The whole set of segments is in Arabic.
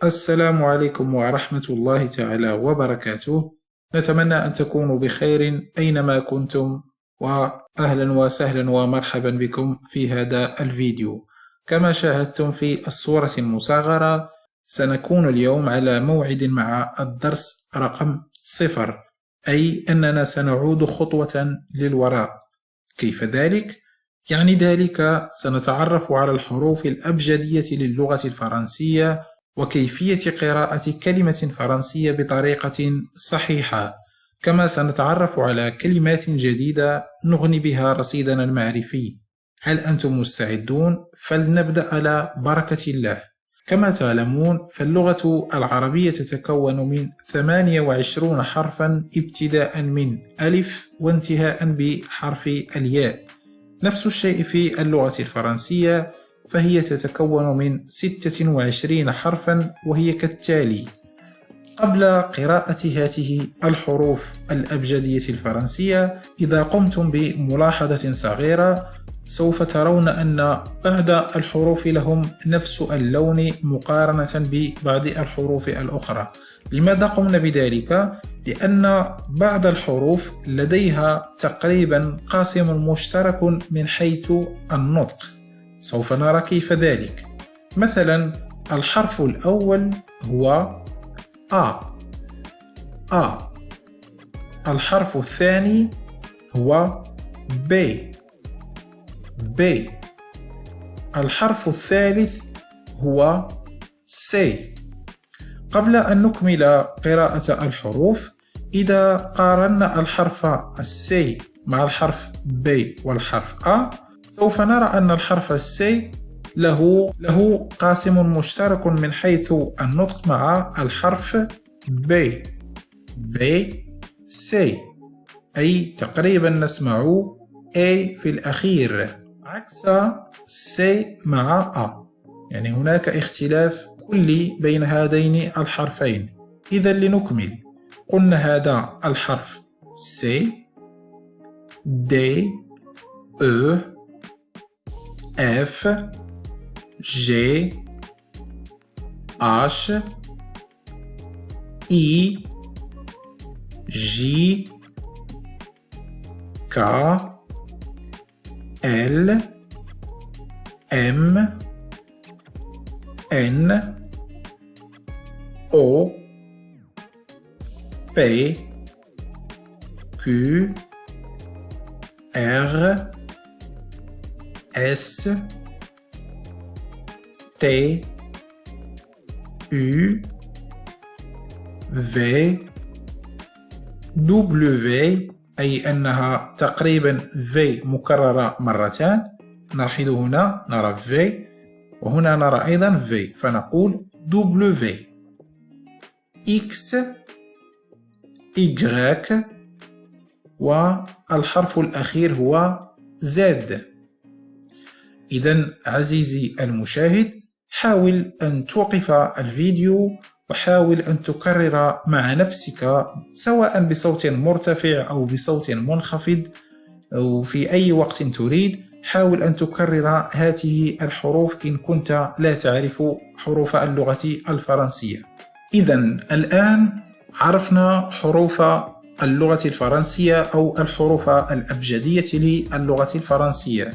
السلام عليكم ورحمة الله تعالى وبركاته. نتمنى أن تكونوا بخير أينما كنتم، وأهلا وسهلا ومرحبا بكم في هذا الفيديو. كما شاهدتم في الصورة المصغرة، سنكون اليوم على موعد مع الدرس رقم 0، أي أننا سنعود خطوة للوراء. كيف ذلك؟ يعني ذلك سنتعرف على الحروف الأبجدية للغة الفرنسية وكيفية قراءة كلمة فرنسية بطريقة صحيحة، كما سنتعرف على كلمات جديدة نغني بها رصيدنا المعرفي. هل أنتم مستعدون؟ فلنبدأ على بركة الله. كما تعلمون، فاللغة العربية تتكون من 28 حرفا ابتداء من ألف وانتهاء بحرف الياء. نفس الشيء في اللغة الفرنسية، فهي تتكون من 26 حرفا، وهي كالتالي. قبل قراءة هذه الحروف الأبجدية الفرنسية، إذا قمتم بملاحظة صغيرة سوف ترون أن بعض الحروف لهم نفس اللون مقارنة ببعض الحروف الأخرى. لماذا قمنا بذلك؟ لأن بعض الحروف لديها تقريبا قاسم مشترك من حيث النطق. سوف نرى كيف ذلك. مثلا الحرف الأول هو A. الحرف الثاني هو B. الحرف الثالث هو C. قبل أن نكمل قراءة الحروف، إذا قارنا الحرف C مع الحرف B والحرف A، سوف نرى أن الحرف C له قاسم مشترك من حيث النطق مع الحرف B C، أي تقريبا نسمع A في الأخير عكس C مع A، يعني هناك اختلاف كلي بين هذين الحرفين. إذا لنكمل، قلنا هذا الحرف C D E F G H I J K L M N O P Q R S T U V W، أي أنها تقريبا V مكررة مرتان. نلاحظ هنا نرى V، وهنا نرى أيضا V، فنقول W X Y، والحرف الأخير هو Z. إذن عزيزي المشاهد، حاول أن توقف الفيديو وحاول أن تكرر مع نفسك، سواء بصوت مرتفع أو بصوت منخفض أو في أي وقت تريد. حاول أن تكرر هذه الحروف إن كنت لا تعرف حروف اللغة الفرنسية. إذن الآن عرفنا حروف اللغة الفرنسية أو الحروف الأبجدية للغة الفرنسية.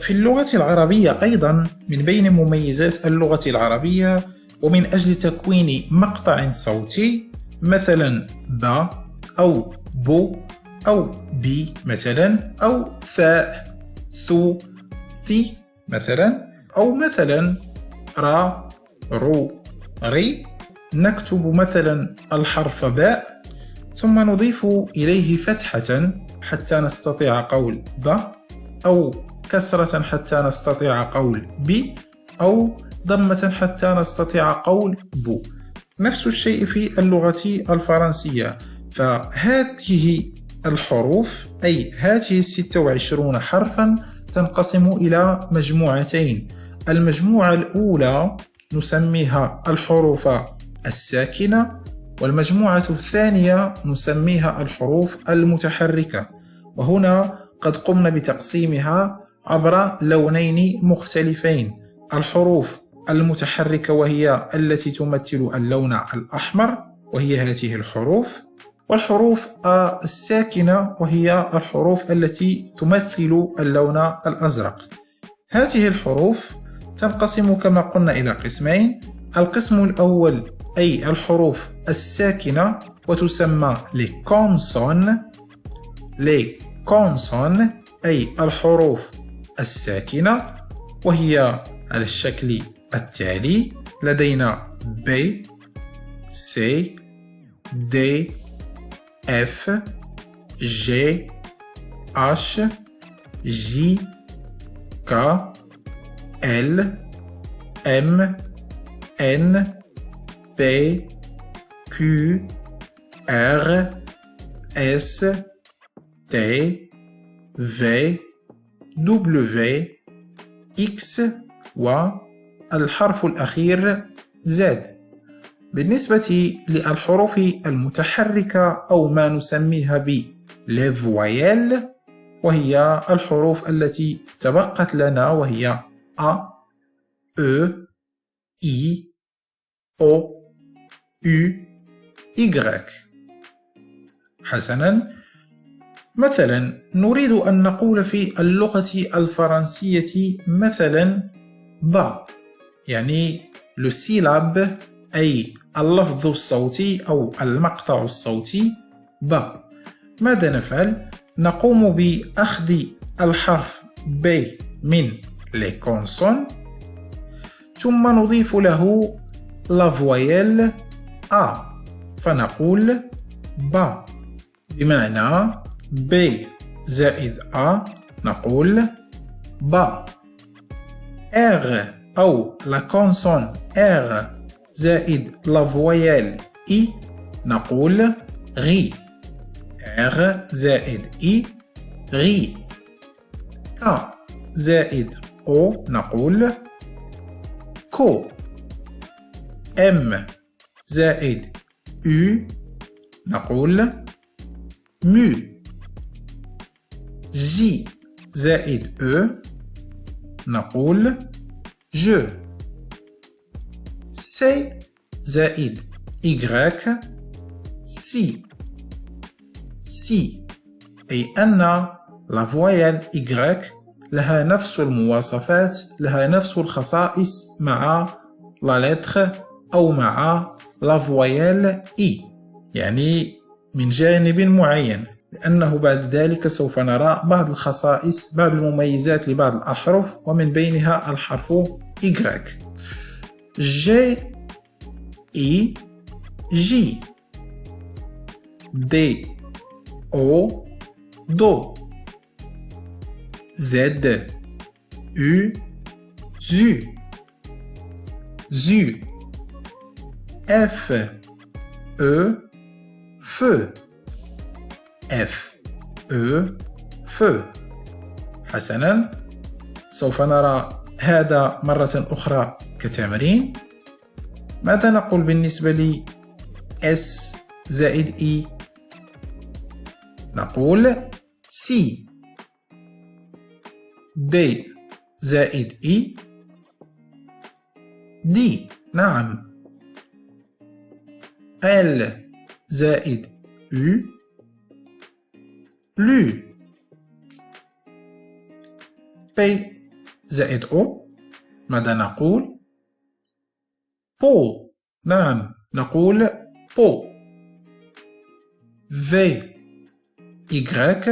في اللغة العربية أيضا، من بين مميزات اللغة العربية ومن أجل تكوين مقطع صوتي، مثلا ب أو بو أو بي مثلا، أو ثاء ثو ثي مثلا، أو مثلا را رو ري، نكتب مثلا الحرف باء ثم نضيف إليه فتحة حتى نستطيع قول ب، أو كسرة حتى نستطيع قول بي، أو ضمة حتى نستطيع قول بو. نفس الشيء في اللغة الفرنسية. فهذه الحروف، أي هذه 26 حرفا، تنقسم إلى مجموعتين. المجموعة الأولى نسميها الحروف الساكنة، والمجموعة الثانية نسميها الحروف المتحركة. وهنا قد قمنا بتقسيمها عبر لونين مختلفين: الحروف المتحركة وهي التي تمثل اللون الأحمر وهي هذه الحروف، والحروف الساكنة وهي الحروف التي تمثل اللون الأزرق. هذه الحروف تنقسم كما قلنا إلى قسمين. القسم الأول أي الحروف الساكنة وتسمى les consonnes أي الحروف الساكنة، وهي على الشكل التالي: لدينا B C D F G H J K L M N P Q R S T V W X والحرف الأخير Z. بالنسبة للحروف المتحركة أو ما نسميها les voyelles، وهي الحروف التي تبقت لنا، وهي A E I O U Y. حسناً، مثلا نريد أن نقول في اللغة الفرنسية مثلا با، يعني le syllabe أي اللفظ الصوتي أو المقطع الصوتي با. ماذا نفعل؟ نقوم بأخذ الحرف ب من les consonnes ثم نضيف له la voyelle A، فنقول با، بمعنى B زائد A نقول با. R أو la consonne R زائد la voyelle I نقول غي، R زائد I غي. K زائد O نقول كو. M زائد U نقول مو. J زائد E نقول جو. C زائد Y سي. أي أن la voyelle Y لها نفس المواصفات، لها نفس الخصائص مع la lettre أو مع la voyelle I، يعني من جانب معين، لأنه بعد ذلك سوف نرى بعض الخصائص، بعض المميزات لبعض الأحرف، ومن بينها الحرف Y. J I J D O Do Z U ZU ZU F E Feu F E Feu. حسنا، سوف نرى هذا مرة أخرى كتمرين. ماذا نقول بالنسبة ل S زائد E؟ نقول C. D زائد E D، نعم. L زائد U لو. P زائد O ماذا نقول؟ بو، نعم، نقول بو. V Y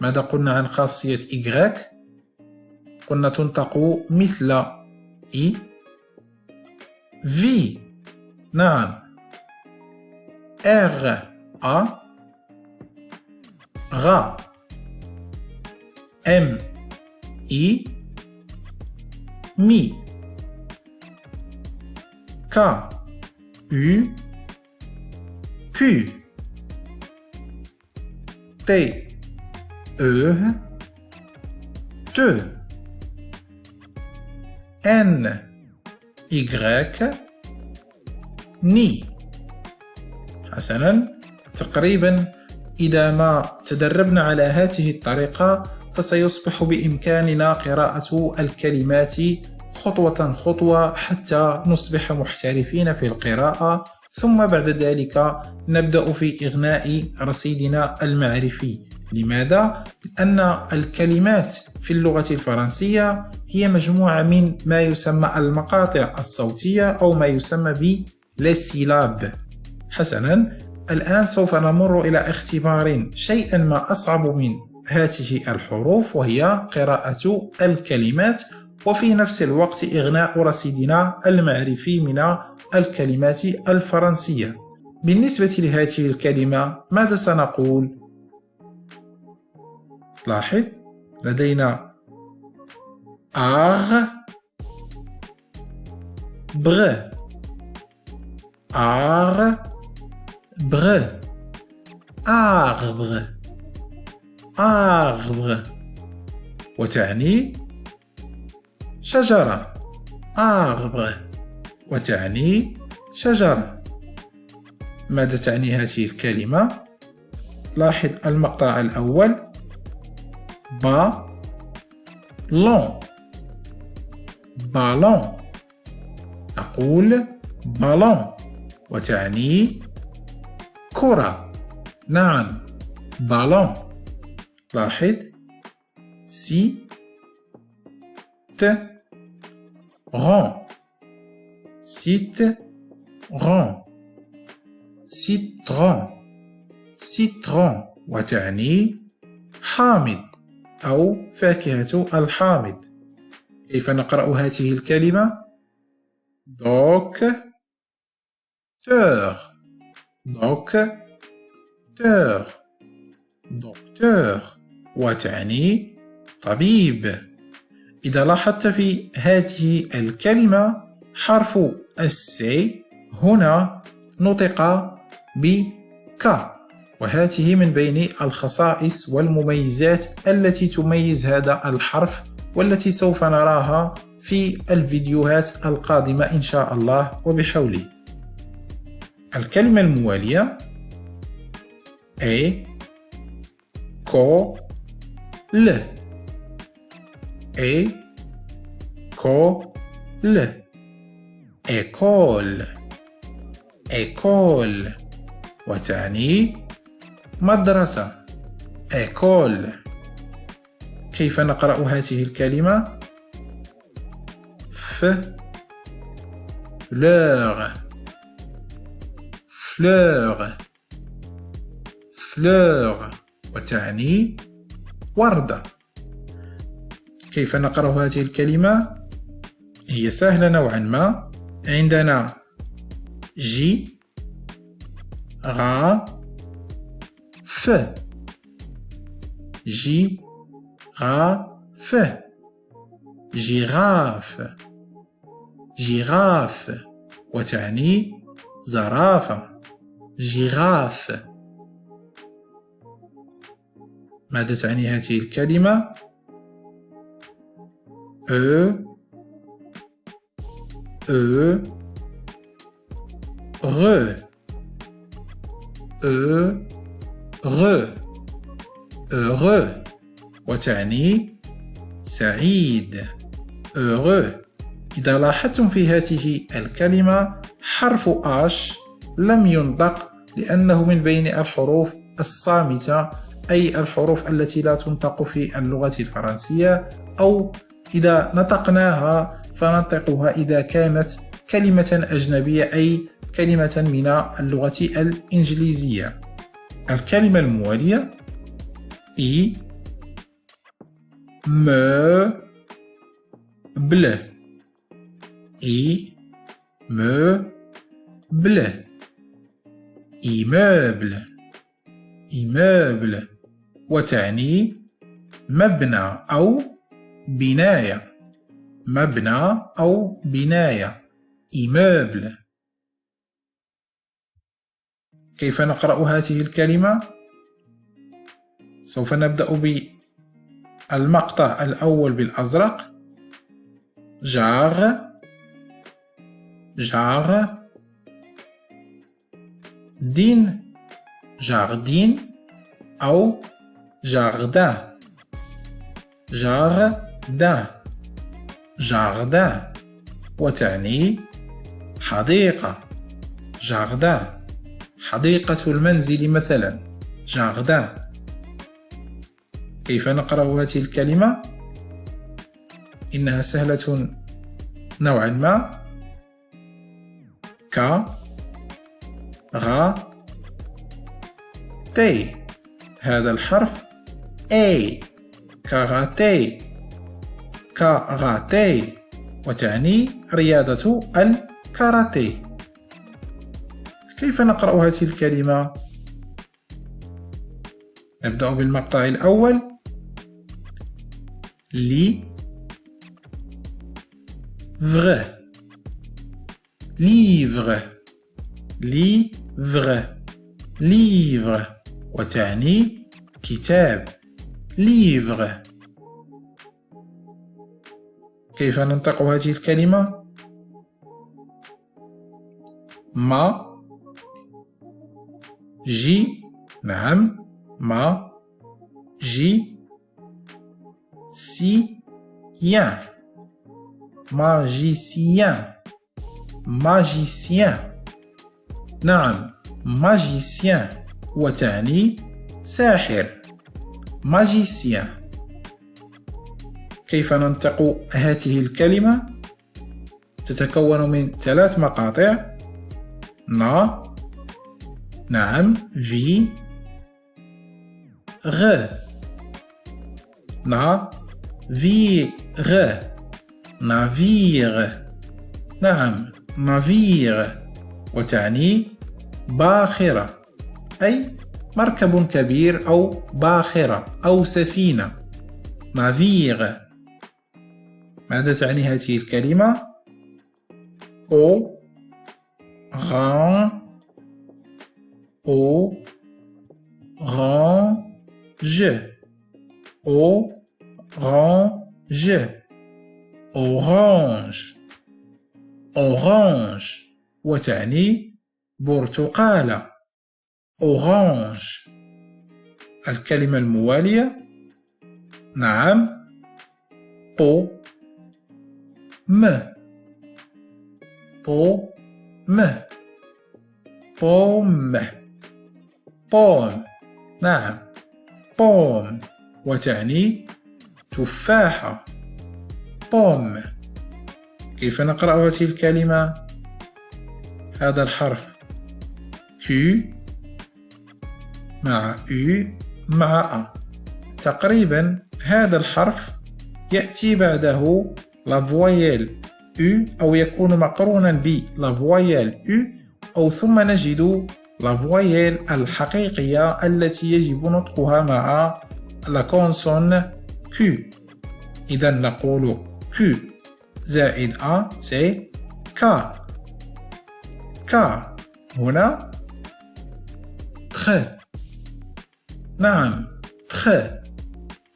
ماذا قلنا عن خاصية Y؟ قلنا تنطق مثل I. V نعم. R A غا. M I مي. K U Q. T E T. N Y ني. حسنا، تقريبا إذا ما تدربنا على هذه الطريقة فسيصبح بإمكاننا قراءة الكلمات خطوة خطوة حتى نصبح محترفين في القراءة، ثم بعد ذلك نبدأ في إغناء رصيدنا المعرفي. لماذا؟ لأن الكلمات في اللغة الفرنسية هي مجموعة من ما يسمى المقاطع الصوتية أو ما يسمى بالسيلاب. حسنا، الآن سوف نمر إلى اختبار شيئا ما أصعب من هذه الحروف، وهي قراءة الكلمات وفي نفس الوقت إغناء رصيدنا المعرفي من الكلمات الفرنسية. بالنسبة لهذه الكلمة ماذا سنقول؟ لاحظ، لدينا آغ بغ، آغ بغ، آغبغ، آغبغ، وتعني شجرة. آغبغ وتعني شجرة. ماذا تعني هذه الكلمة؟ لاحظ المقطع الأول بالون، بالون، أقول بالون وتعني كرة. نعم، بالون. لاحظ citron، citron، citron، citron وتعني حامض أو فاكهة الحامض. كيف نقرأ هذه الكلمة؟ docteur، docteur، docteur وتعني طبيب. إذا لاحظت في هذه الكلمة حرف السي هنا نطق بك، وهذه من بين الخصائص والمميزات التي تميز هذا الحرف، والتي سوف نراها في الفيديوهات القادمة إن شاء الله وبحوله. الكلمة الموالية école، école، école، école وتعني مدرسة. école. كيف نقرأ هذه الكلمة؟ fleur، fleur، fleur وتعني وردة. كيف نقرأ هذه الكلمة؟ هي سهلة نوعا ما. عندنا جي غا ف، جي غا ف، جيراف، جيراف وتعني زرافة. جيراف. ماذا تعني هذه الكلمة؟ heureux وتعني سعيد. heureux. إذا لاحظتم في هذه الكلمة حرف H لم ينطق لأنه من بين الحروف الصامتة، أي الحروف التي لا تنطق في اللغة الفرنسية، أو إذا نطقناها فننطقها إذا كانت كلمة أجنبية، أي كلمة من اللغة الإنجليزية. الكلمة الموالية immeuble، immeuble، immeuble، immeuble وتعني مبنى أو بناية. مبنى أو بناية، immeuble. كيف نقرأ هذه الكلمة؟ سوف نبدأ بالمقطع الأول بالأزرق جار، جار، دين، جاردين أو جاردان، جاردان، جاردان وتعني حديقة. جاردان حديقة المنزل مثلا، جاردان. كيف نقرأ هذه الكلمة؟ إنها سهلة نوعا ما. ك غ تي، هذا الحرف A، كاغاتي، كاغاتي، وتعني رياضة الكاراتيه. كيف نقرأ هذه الكلمة؟ نبدأ بالمقطع الأول. لي فغ، ليفغ، ليفغ، ليفغ، وتعني كتاب، ليفغ. كيف ننطق هذه الكلمة؟ ما جي، نعم، ما جي سي يان، ماجيسيان، ماجيسيان، نعم، ماجيسيان، وتعني ساحر، ماجيسيان. كيف ننطق هذه الكلمة؟ تتكون من 3 مقاطع. نا، نعم، في، غ، نا في غ، نافيغ، نعم، نافيغ، وتعني باخرة، أي مركب كبير أو باخرة أو سفينة، نافيغ. ماذا تعني هذه الكلمة؟ أو غان، أو غان ج، أو غان ج، أورانج، أورانج، وتعني برتقالة، أورانج. الكلمة الموالية، نعم، بو م، بو م، بوم، بوم، نعم، بوم، وتعني تفاحة، بوم. كيف نقرأ هذه الكلمة؟ هذا الحرف Q مع U مع A. تقريبا هذا الحرف يأتي بعده لا فويل U، أو يكون مقرونا ب لا فويل U، أو ثم نجد لا فويل الحقيقية التي يجب نطقها مع لا كونسون Q. إذا نقول Q زائد A سي K. K هنا تخ، نعم، تخ،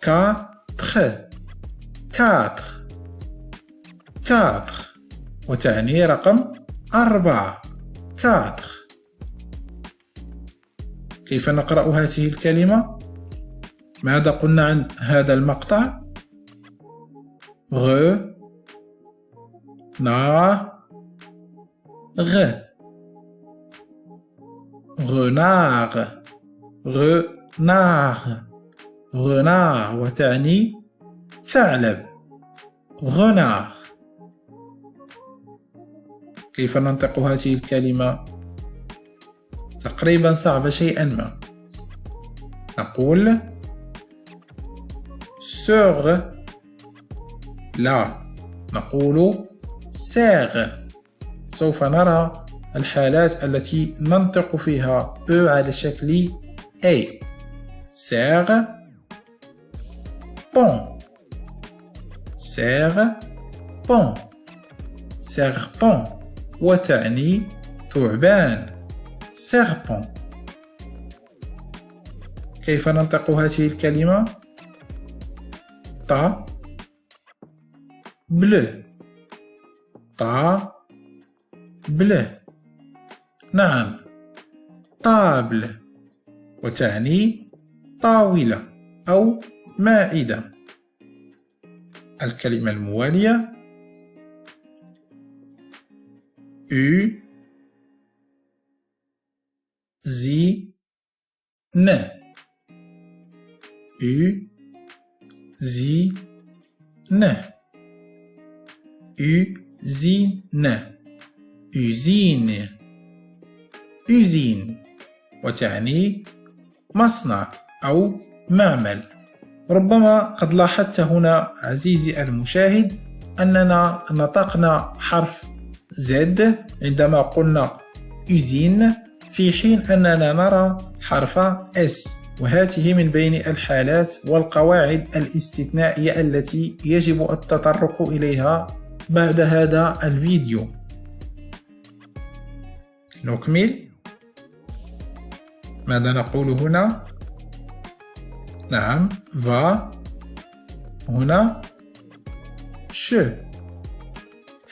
كاتخ، كاتخ، كاتخ، وتعني رقم 4، كاتخ. كيف نقرأ هذه الكلمة؟ ماذا قلنا عن هذا المقطع؟ غ، نا، غ، غناغ، غناغ، غناغ، وتعني ثعلب، غناغ. كيف ننطق هذه الكلمة؟ تقريبا صعبة شيئا ما. نقول سوغ، لا، نقول ساغ. سوف نرى الحالات التي ننطق فيها أ على شكل A. ساغ، بون، ساغ، بون، سيربون، وتعني ثعبان، سيربون. كيف ننطق هذه الكلمة؟ تا بلو، تا بلو، نعم، طابل، وتعني طاولة أو مائدة. الكلمة الموالية U, zi, n. U, zi, n. usine. usine. usine وتعني مصنع أو معمل. ربما قد لاحظت هنا عزيزي المشاهد أننا نطقنا حرف Z عندما قلنا usine، في حين أننا نرى حرف S، وهذه من بين الحالات والقواعد الاستثنائية التي يجب التطرق إليها بعد هذا الفيديو. نكمل. ماذا نقول هنا؟ نعم va، هنا ش.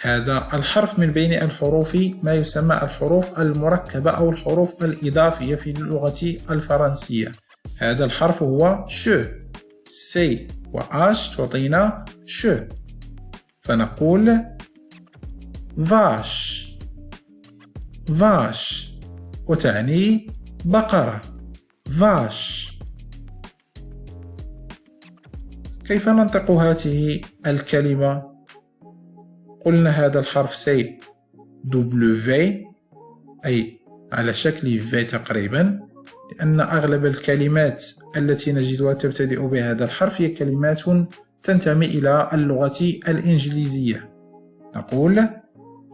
هذا الحرف من بين الحروف ما يسمى الحروف المركبة أو الحروف الإضافية في اللغة الفرنسية. هذا الحرف هو ش، سي وآش تعطينا ش، فنقول vache. vache وتعني بقرة. vache. كيف ننطق هذه الكلمة؟ قلنا هذا الحرف سي W، أي على شكل V تقريبا، لأن أغلب الكلمات التي نجدها تبتدئ بهذا الحرف هي كلمات تنتمي إلى اللغة الإنجليزية. نقول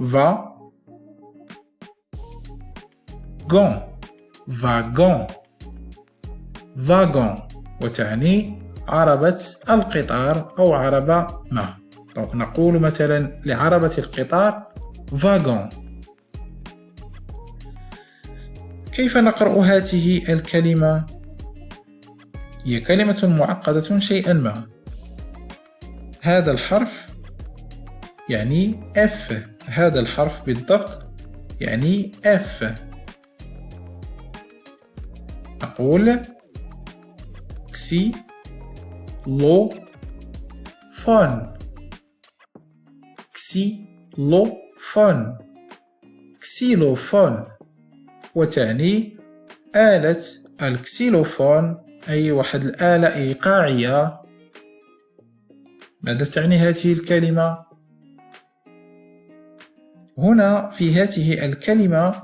va gon. vagon. vagon وتعني عربة القطار أو عربة ما. نقول مثلا لعربة القطار vagon. كيف نقرأ هذه الكلمة؟ هي كلمة معقدة شيئا ما. هذا الحرف يعني F، هذا الحرف بالضبط يعني F. أقول كسي لو فون. كسي لو فون. كسيلوفون وتعني آلة الكسيلوفون، أي واحد الآلة إيقاعية. ماذا تعني هذه الكلمة؟ هنا في هذه الكلمة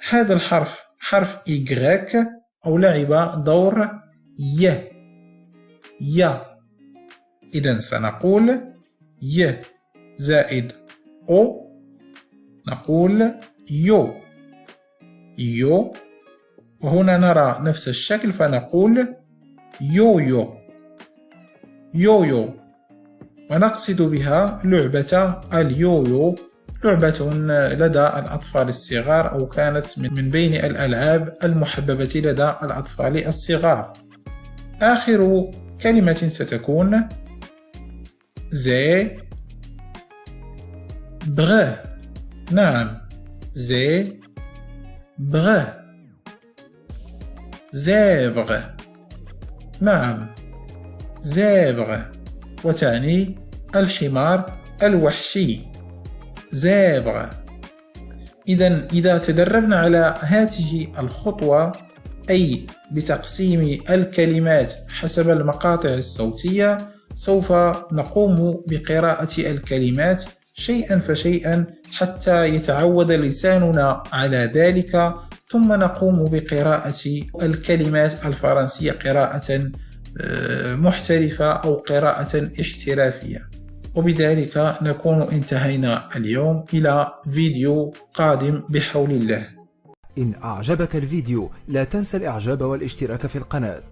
هذا الحرف حرف Y أو لعب دور ي. إذن سنقول ي زائد أو، نقول يو. يو، وهنا نرى نفس الشكل فنقول يويو. يويو، ونقصد بها لعبة اليويو، لعبة لدى الأطفال الصغار، أو كانت من بين الألعاب المحببة لدى الأطفال الصغار. آخر كلمة ستكون زي بغ. نعم زي بغ. زيبغ. نعم زيبغ وتعني الحمار الوحشي. زيبغ. إذا تدربنا على هذه الخطوة، أي بتقسيم الكلمات حسب المقاطع الصوتية، سوف نقوم بقراءة الكلمات شيئا فشيئا حتى يتعود لساننا على ذلك، ثم نقوم بقراءة الكلمات الفرنسية قراءة محترفة أو قراءة احترافية. وبذلك نكون انتهينا اليوم. إلى فيديو قادم بحول الله. إن أعجبك الفيديو لا تنسى الإعجاب والاشتراك في القناة.